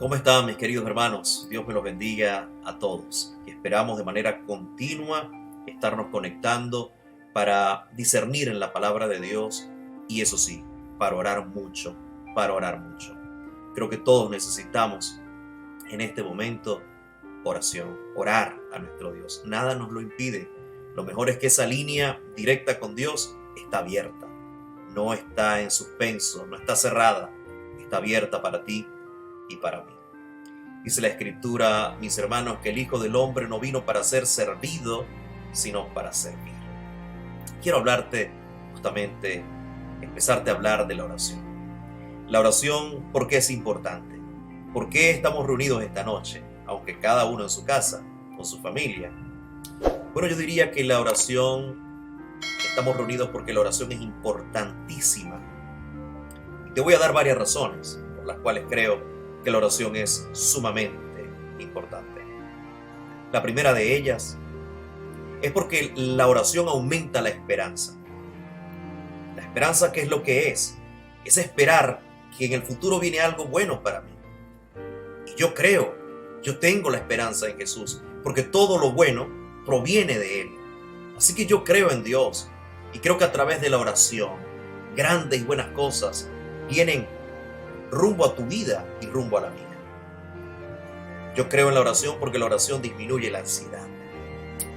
¿Cómo están mis queridos hermanos? Dios me los bendiga a todos. Y esperamos de manera continua estarnos conectando para discernir en la palabra de Dios y eso sí, para orar mucho, para orar mucho. Creo que todos necesitamos en este momento oración, orar a nuestro Dios. Nada nos lo impide. Lo mejor es que esa línea directa con Dios está abierta, no está en suspenso, no está cerrada, está abierta para ti y para mí. Dice la Escritura, mis hermanos, que el Hijo del Hombre no vino para ser servido, sino para servir. Quiero hablarte justamente, empezarte a hablar de la oración. La oración, ¿por qué es importante? ¿Por qué estamos reunidos esta noche? Aunque cada uno en su casa, con su familia. Bueno, yo diría que la oración, estamos reunidos porque la oración es importantísima. Y te voy a dar varias razones por las cuales creo que la oración es sumamente importante. La primera de ellas es porque la oración aumenta la esperanza. La esperanza, ¿qué es lo que es? Es esperar que en el futuro viene algo bueno para mí. Y yo creo, yo tengo la esperanza en Jesús, porque todo lo bueno proviene de Él. Así que yo creo en Dios y creo que a través de la oración, grandes y buenas cosas vienen rumbo a tu vida y rumbo a la mía. Yo creo en la oración porque la oración disminuye la ansiedad.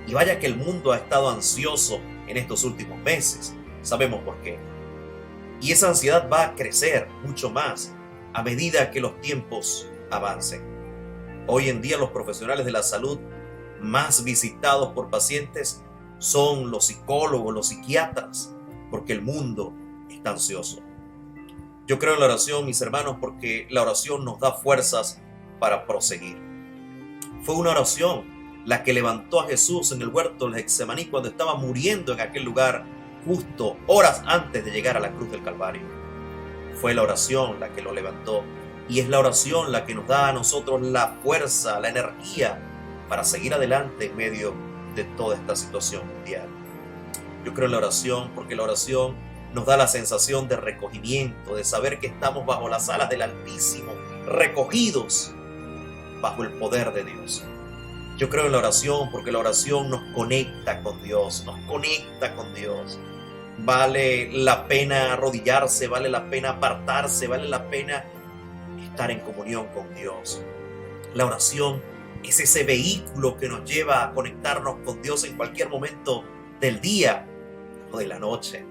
Y vaya que el mundo ha estado ansioso en estos últimos meses. Sabemos por qué. Y esa ansiedad va a crecer mucho más a medida que los tiempos avancen. Hoy en día los profesionales de la salud más visitados por pacientes son los psicólogos, los psiquiatras, porque el mundo está ansioso. Yo creo en la oración, mis hermanos, porque la oración nos da fuerzas para proseguir. Fue una oración la que levantó a Jesús en el huerto del Getsemaní cuando estaba muriendo en aquel lugar justo horas antes de llegar a la cruz del Calvario. Fue la oración la que lo levantó y es la oración la que nos da a nosotros la fuerza, la energía para seguir adelante en medio de toda esta situación mundial. Yo creo en la oración porque la oración nos da la sensación de recogimiento, de saber que estamos bajo las alas del Altísimo, recogidos bajo el poder de Dios. Yo creo en la oración porque la oración nos conecta con Dios, nos conecta con Dios. Vale la pena arrodillarse, vale la pena apartarse, vale la pena estar en comunión con Dios. La oración es ese vehículo que nos lleva a conectarnos con Dios en cualquier momento del día o de la noche.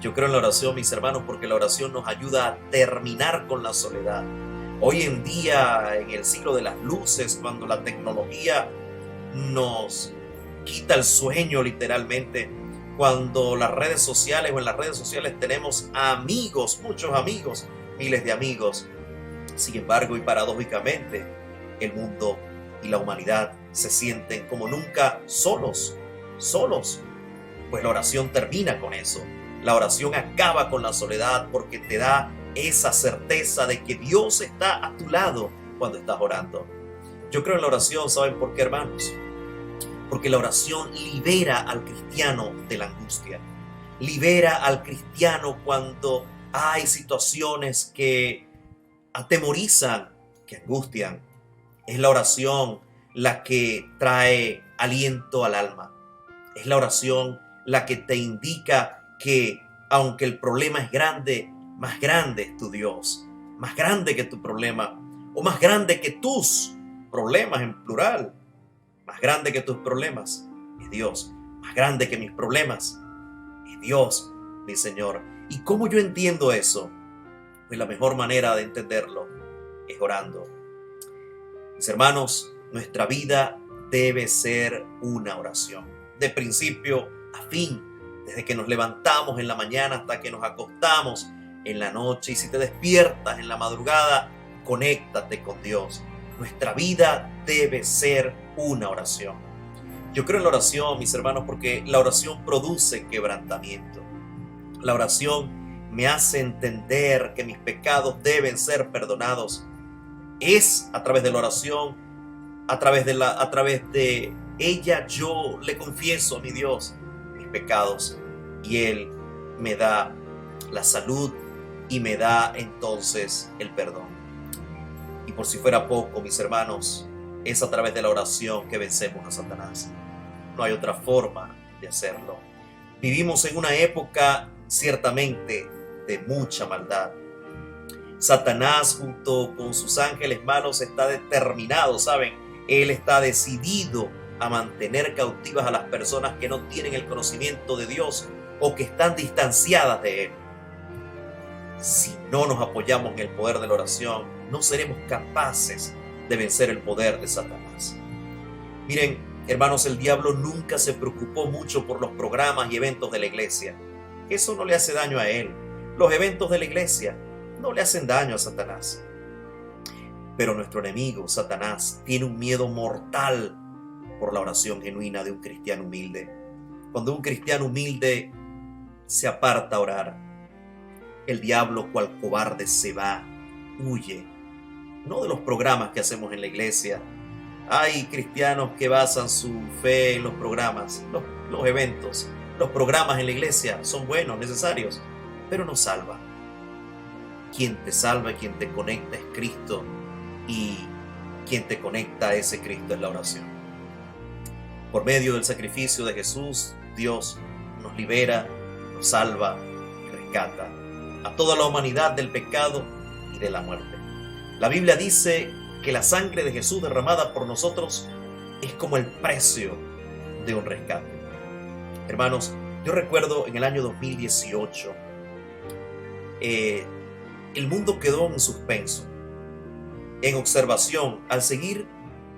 Yo creo en la oración, mis hermanos, porque la oración nos ayuda a terminar con la soledad. Hoy en día, en el siglo de las luces, cuando la tecnología nos quita el sueño literalmente, cuando las redes sociales o en las redes sociales tenemos amigos, muchos amigos, miles de amigos. Sin embargo, y paradójicamente, el mundo y la humanidad se sienten como nunca solos. Pues la oración termina con eso. La oración acaba con la soledad porque te da esa certeza de que Dios está a tu lado cuando estás orando. Yo creo en la oración, ¿saben por qué, hermanos? Porque la oración libera al cristiano de la angustia. Libera al cristiano cuando hay situaciones que atemorizan, que angustian. Es la oración la que trae aliento al alma. Es la oración la que te indica que aunque el problema es grande, más grande es tu Dios, más grande que tu problema, o más grande que tus problemas en plural, más grande que tus problemas es Dios, más grande que mis problemas es Dios, mi Señor. ¿Y cómo yo entiendo eso? Pues la mejor manera de entenderlo es orando. Mis hermanos, nuestra vida debe ser una oración, de principio a fin. Desde que nos levantamos en la mañana hasta que nos acostamos en la noche. Y si te despiertas en la madrugada, conéctate con Dios. Nuestra vida debe ser una oración. Yo creo en la oración, mis hermanos, porque la oración produce quebrantamiento. La oración me hace entender que mis pecados deben ser perdonados. Es a través de la oración, a través de ella yo le confieso a mi Dios mis pecados y Él me da la salud y me da entonces el perdón. Y por si fuera poco, mis hermanos, es a través de la oración que vencemos a Satanás. No hay otra forma de hacerlo. Vivimos en una época ciertamente de mucha maldad. Satanás junto con sus ángeles malos está determinado, ¿saben? Él está decidido a mantener cautivas a las personas que no tienen el conocimiento de Dios o que están distanciadas de Él. Si no nos apoyamos en el poder de la oración, no seremos capaces de vencer el poder de Satanás. Miren, hermanos, el diablo nunca se preocupó mucho por los programas y eventos de la iglesia. Eso no le hace daño a él. Los eventos de la iglesia no le hacen daño a Satanás. Pero nuestro enemigo, Satanás, tiene un miedo mortal por la oración genuina de un cristiano humilde. Cuando un cristiano humilde se aparta a orar, el diablo cual cobarde se va, huye. No de los programas que hacemos en la iglesia. Hay cristianos que basan su fe en los programas, los eventos. Los programas en la iglesia son buenos, necesarios, pero no salvan. Quien te salva y quien te conecta es Cristo, y quien te conecta a ese Cristo es la oración. Por medio del sacrificio de Jesús, Dios nos libera, nos salva y rescata a toda la humanidad del pecado y de la muerte. La Biblia dice que la sangre de Jesús derramada por nosotros es como el precio de un rescate. Hermanos, yo recuerdo en el año 2018, el mundo quedó en suspenso, en observación, al seguir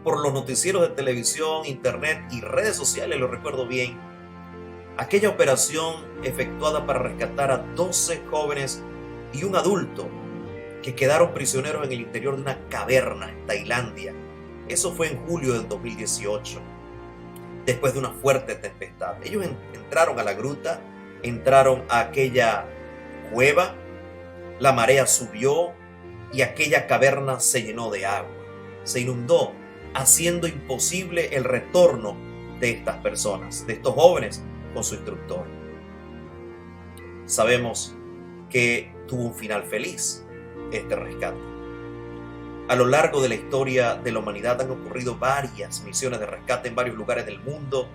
por los noticieros de televisión, internet y redes sociales, lo recuerdo bien, aquella operación efectuada para rescatar a 12 jóvenes y un adulto que quedaron prisioneros en el interior de una caverna en Tailandia. Eso fue en julio del 2018, después de una fuerte tempestad. Ellos entraron a la gruta, entraron a aquella cueva, la marea subió y aquella caverna se llenó de agua, se inundó, haciendo imposible el retorno de estas personas, de estos jóvenes con su instructor. Sabemos que tuvo un final feliz este rescate. A lo largo de la historia de la humanidad han ocurrido varias misiones de rescate en varios lugares del mundo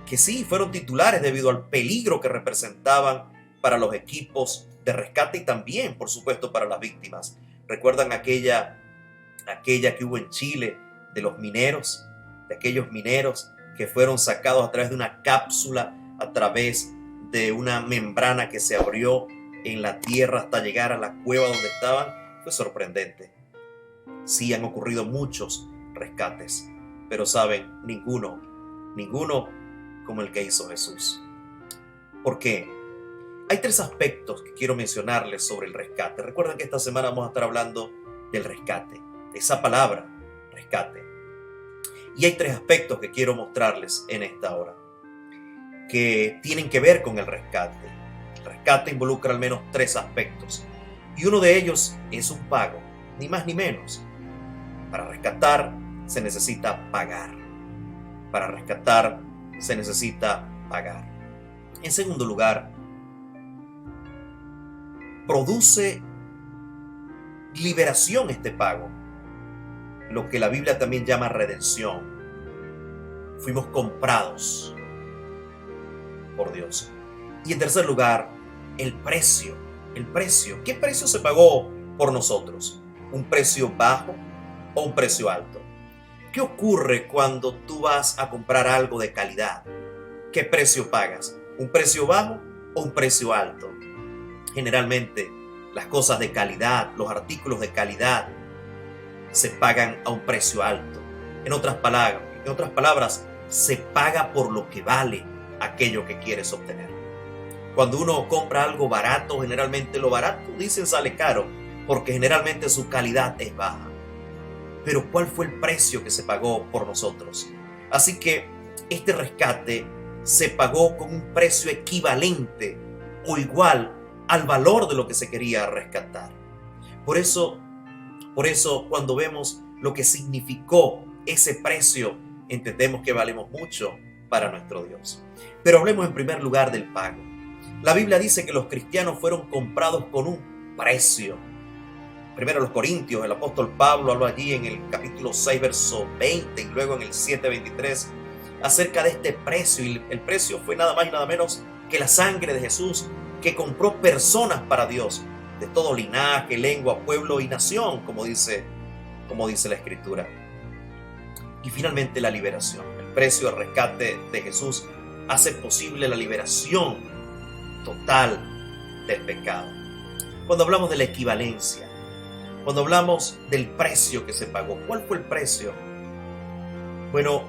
que sí fueron titulares debido al peligro que representaban para los equipos de rescate y también, por supuesto, para las víctimas. ¿Recuerdan aquella que hubo en Chile de los mineros? De aquellos mineros que fueron sacados a través de una cápsula, a través de una membrana que se abrió en la tierra hasta llegar a la cueva donde estaban. Fue sorprendente. Sí, han ocurrido muchos rescates, pero saben, ninguno como el que hizo Jesús. ¿Por qué? Hay tres aspectos que quiero mencionarles sobre el rescate. Recuerden que esta semana vamos a estar hablando del rescate, de esa palabra, rescate. Y hay tres aspectos que quiero mostrarles en esta hora, que tienen que ver con el rescate. El rescate involucra al menos tres aspectos, y uno de ellos es un pago, ni más ni menos. Para rescatar se necesita pagar. Para rescatar se necesita pagar. En segundo lugar, produce liberación este pago, lo que la Biblia también llama redención. Fuimos comprados por Dios. Y en tercer lugar, el precio. ¿Qué precio se pagó por nosotros? ¿Un precio bajo o un precio alto? ¿Qué ocurre cuando tú vas a comprar algo de calidad? ¿Qué precio pagas? ¿Un precio bajo o un precio alto? Generalmente, las cosas de calidad, los artículos de calidad, se pagan a un precio alto. En otras palabras, se paga por lo que vale aquello que quieres obtener. Cuando uno compra algo barato, generalmente lo barato, dicen, sale caro, porque generalmente su calidad es baja. Pero ¿cuál fue el precio que se pagó por nosotros? Así que este rescate se pagó con un precio equivalente o igual al valor de lo que se quería rescatar. Por eso cuando vemos lo que significó ese precio, entendemos que valemos mucho para nuestro Dios. Pero hablemos en primer lugar del pago. La Biblia dice que los cristianos fueron comprados con un precio. Primero los Corintios, el apóstol Pablo habló allí en el capítulo 6, verso 20 y luego en el 7, 23, acerca de este precio. Y el precio fue nada más y nada menos que la sangre de Jesús, que compró personas para Dios, de todo linaje, lengua, pueblo y nación, como dice la Escritura. Y finalmente la liberación. El precio del rescate de Jesús hace posible la liberación total del pecado. Cuando hablamos de la equivalencia, cuando hablamos del precio que se pagó, ¿cuál fue el precio? Bueno,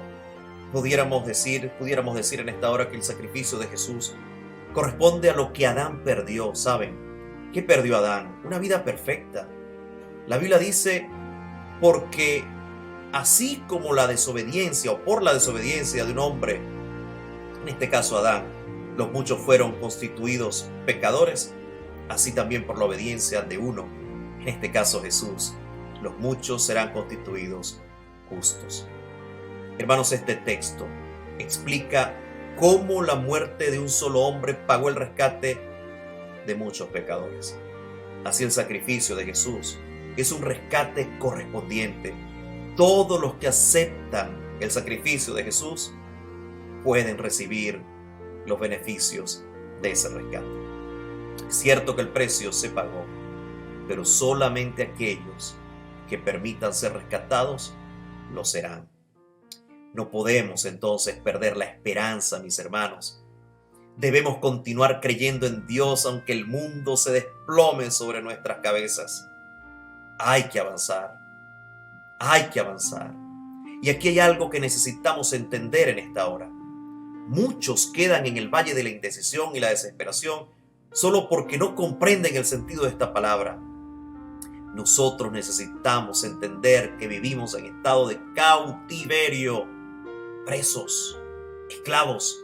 pudiéramos decir en esta hora que el sacrificio de Jesús corresponde a lo que Adán perdió. ¿Saben qué perdió Adán? Una vida perfecta. La Biblia dice, porque así como la desobediencia o por la desobediencia de un hombre, en este caso Adán, los muchos fueron constituidos pecadores, así también por la obediencia de uno, en este caso Jesús, los muchos serán constituidos justos. Hermanos, este texto explica cómo la muerte de un solo hombre pagó el rescate de muchos pecadores. Así el sacrificio de Jesús es un rescate correspondiente. Todos los que aceptan el sacrificio de Jesús pueden recibir los beneficios de ese rescate. Es cierto que el precio se pagó, pero solamente aquellos que permitan ser rescatados lo serán. No podemos entonces perder la esperanza, mis hermanos. Debemos continuar creyendo en Dios aunque el mundo se desplome sobre nuestras cabezas. Hay que avanzar. Hay que avanzar. Y aquí hay algo que necesitamos entender en esta hora. Muchos quedan en el valle de la indecisión y la desesperación solo porque no comprenden el sentido de esta palabra. Nosotros necesitamos entender que vivimos en estado de cautiverio, presos, esclavos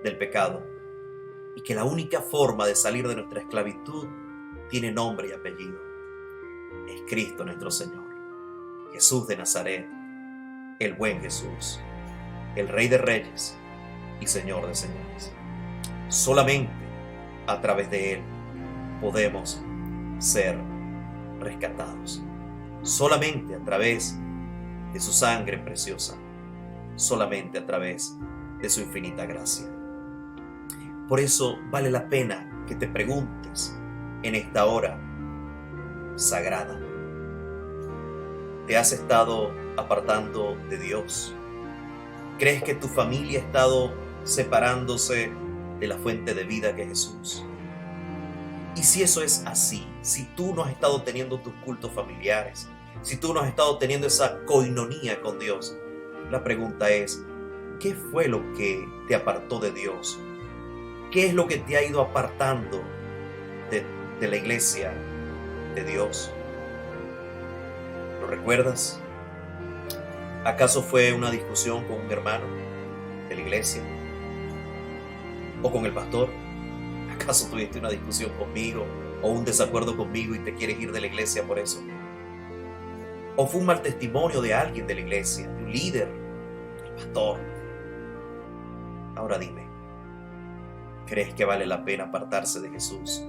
del pecado, y que la única forma de salir de nuestra esclavitud tiene nombre y apellido. Es Cristo nuestro Señor, Jesús de Nazaret, el buen Jesús, el Rey de Reyes y Señor de Señores. Solamente a través de Él podemos ser rescatados. Solamente a través de su sangre preciosa. Solamente a través de su infinita gracia. Por eso vale la pena que te preguntes en esta hora sagrada: ¿te has estado apartando de Dios? ¿Crees que tu familia ha estado separándose de la fuente de vida que es Jesús? Y si eso es así, si tú no has estado teniendo tus cultos familiares, si tú no has estado teniendo esa coinonía con Dios, la pregunta es, ¿qué fue lo que te apartó de Dios? ¿Qué es lo que te ha ido apartando de la iglesia de Dios? ¿Lo recuerdas? ¿Acaso fue una discusión con un hermano de la iglesia? ¿O con el pastor? ¿Acaso tuviste una discusión conmigo o un desacuerdo conmigo y te quieres ir de la iglesia por eso? ¿O fue un mal testimonio de alguien de la iglesia, de un líder, el pastor? Ahora dime, ¿crees que vale la pena apartarse de Jesús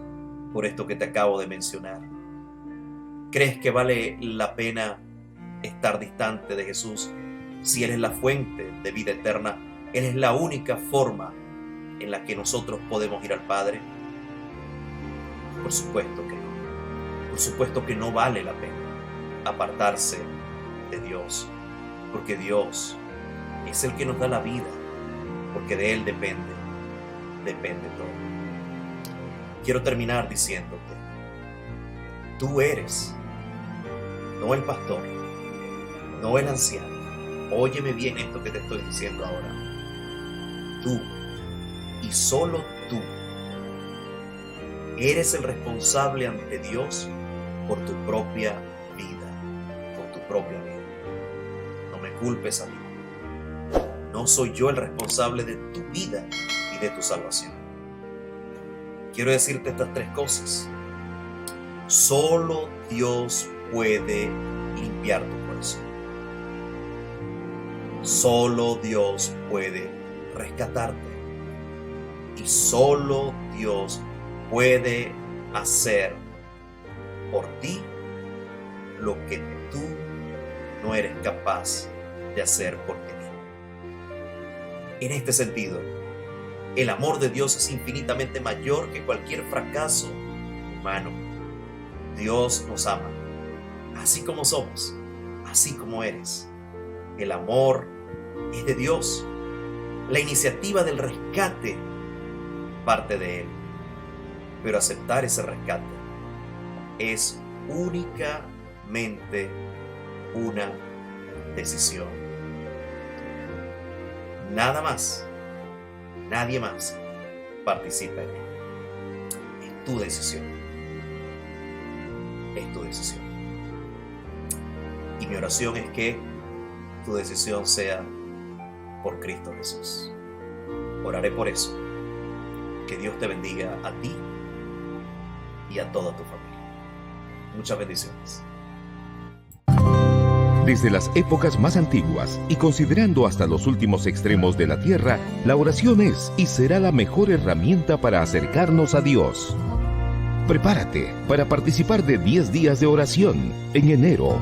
por esto que te acabo de mencionar? ¿Crees que vale la pena estar distante de Jesús si Él es la fuente de vida eterna? Él es la única forma en la que nosotros podemos ir al Padre. Por supuesto que no. Por supuesto que no vale la pena apartarse de Dios, porque Dios es el que nos da la vida, porque de Él depende todo. Quiero terminar diciéndote, tú eres, no el pastor, no el anciano. Óyeme bien esto que te estoy diciendo ahora. Tú, y solo tú, eres el responsable ante Dios por tu propia vida, por tu propia vida. No me culpes a mí. No soy yo el responsable de tu vida y de tu salvación. Quiero decirte estas tres cosas. Solo Dios puede limpiar tu corazón. Solo Dios puede rescatarte. Y solo Dios puede hacer por ti lo que tú no eres capaz de hacer por ti mismo. En este sentido, el amor de Dios es infinitamente mayor que cualquier fracaso humano. Dios nos ama, así como somos, así como eres. El amor es de Dios. La iniciativa del rescate parte de Él. Pero aceptar ese rescate es únicamente una decisión. Nada más, nadie más participa en él. Es tu decisión. Es tu decisión. Y mi oración es que tu decisión sea por Cristo Jesús. Oraré por eso. Que Dios te bendiga a ti y a toda tu familia. Muchas bendiciones. Desde las épocas más antiguas y considerando hasta los últimos extremos de la tierra, la oración es y será la mejor herramienta para acercarnos a Dios. Prepárate para participar de 10 días de oración en enero.